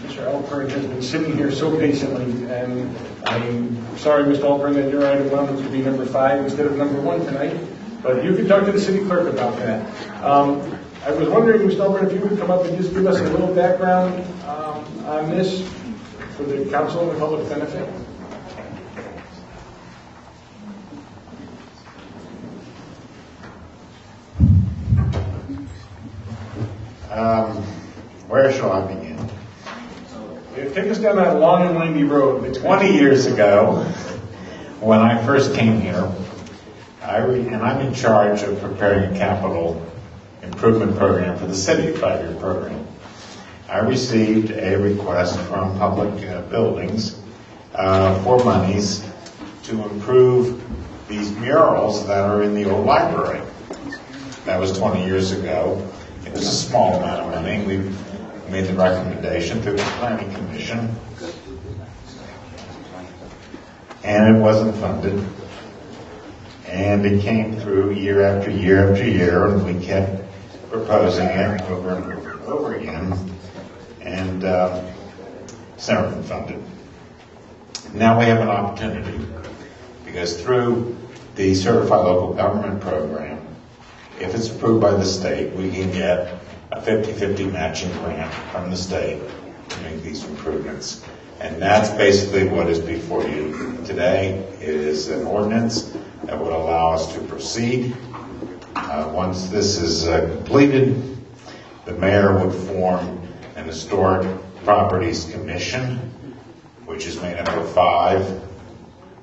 Mr. Alpern has been sitting here so patiently, and I'm sorry, Mr. Alpern, that your item wanted to be number 5 instead of number 1 tonight, but you can talk to the city clerk about that. I was wondering, Mr. Alpern, if you would come up and just give us a little background on this for the council and the public benefit. Where shall I begin? Take us down that long and windy road. 20 years ago, when I first came here, and I'm in charge of preparing a capital improvement program for the city, a 5-year program. I received a request from public buildings for monies to improve these murals that are in the old library. That was 20 years ago. It was a small amount of money. We made the recommendation through the Planning Commission, and it wasn't funded. And it came through year after year after year, and we kept proposing it over and over again, and it's never been funded. Now we have an opportunity, because through the Certified Local Government Program, if it's approved by the state, we can get a 50-50 matching grant from the state to make these improvements. And that's basically what is before you today. It is an ordinance that would allow us to proceed. Once this is completed, the mayor would form an historic properties commission, which is made up of 5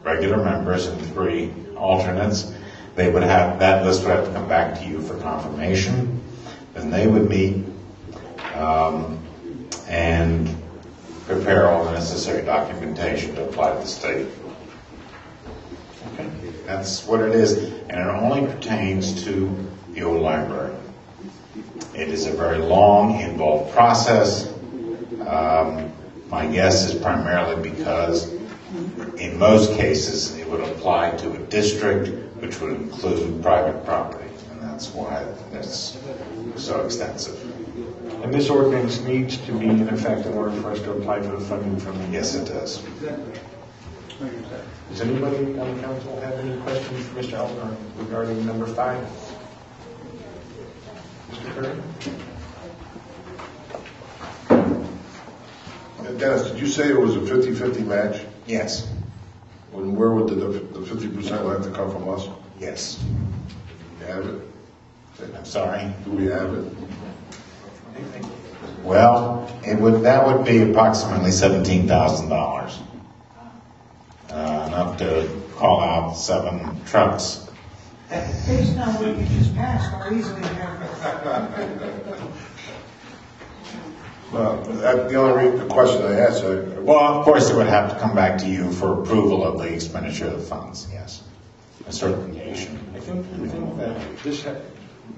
regular members and 3 alternates. They would have, that list would have to come back to you for confirmation. Then they would meet and prepare all the necessary documentation to apply to the state. Okay, that's what it is, and it only pertains to the old library. It is a very long, involved process. My guess is primarily because in most cases it would apply to a district which would include private property, and that's why it's so extensive. And this ordinance needs to be in effect in order for us to apply for the funding from the... Yes, it does. Does anybody on the council have any questions for Mr. Alpern regarding number 5? Mr. Curry? Dennis, did you say it was a 50-50 match? Yes. And where would the 50% have to come from us? Yes. Do we have it? I'm sorry? Do we have it? Well, that would be approximately $17,000. Enough to call out 7 trucks. Based on what you just passed, how easily have Well, the only question I asked. Well, of course, it would have to come back to you for approval of the expenditure of the funds. Yes, a certification. I think that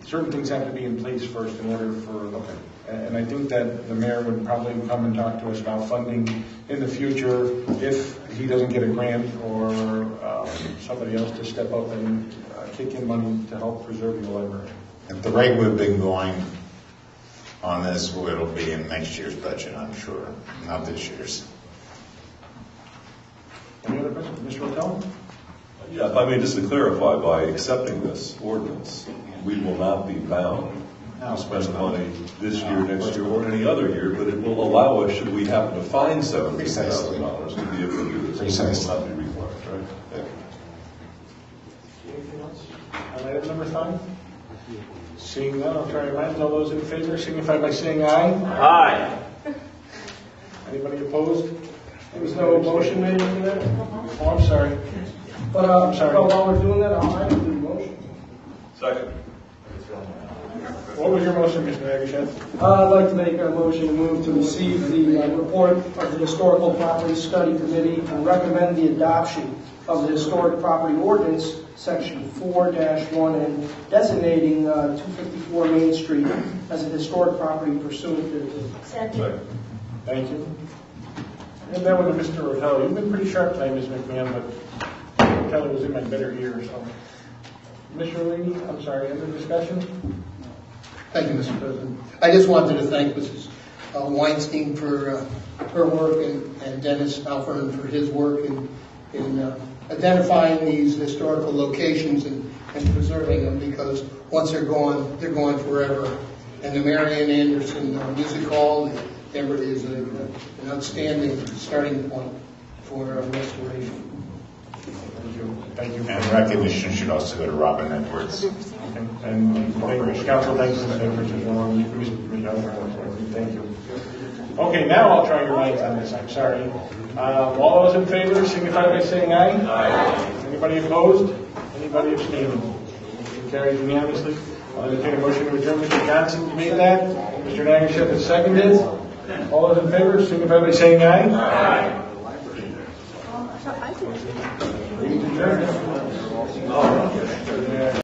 certain things have to be in place first in order for. Okay. And I think that the mayor would probably come and talk to us about funding in the future if he doesn't get a grant or somebody else to step up and kick in money to help preserve the library. At the rate we've been going on this, it'll be in next year's budget, I'm sure, not this year's. Any other questions? Mr. Hotel? Yeah, if I may just to clarify, by accepting this ordinance, we will not be bound to spend money this year, next year, or any other year, but it will allow us, should we happen to find $17,000, to be able to do this. Precisely. It will not be required, right? Yeah. Anything else on item number 5? Seeing none, I'll try to remind all those in favor, signify by saying aye. Aye. Anybody opposed? There was no motion made for that? Oh, I'm sorry. But I'm sorry. while we're doing that, I do the motion. Second. What was your motion, Mr. Agashan? I'd like to make a motion to move to receive the report of the Historical Property Study Committee and recommend the adoption of the Historic Property Ordinance, Section 4-1, and designating 254 Main Street as a historic property pursuant to... Second. Thank you. And that was Mr. Rotelli. You've been pretty sharp tonight, Ms. McMahon, but Kelly was in my better ear, so. Mr. Lee, I'm sorry, any discussion? Thank you, Mr. President. I just wanted to thank Mrs. Weinstein for her work and Dennis Alford for his work in identifying these historical locations and preserving them, because once they're gone forever. And the Marian Anderson Music Hall is an outstanding starting point for restoration. Thank you. And recognition should also go to Robin Edwards. And council, thanks for thank you. Okay, now I'll try your minds on this. I'm sorry. All those in favor signify by saying aye. Aye. Anybody opposed? Anybody abstaining? Motion carries unanimously. I'll entertain a motion to adjourn. Mr. Johnson made that. Mr. Nagership has seconded. All those in favor signify by saying aye. Aye. Meeting adjourned.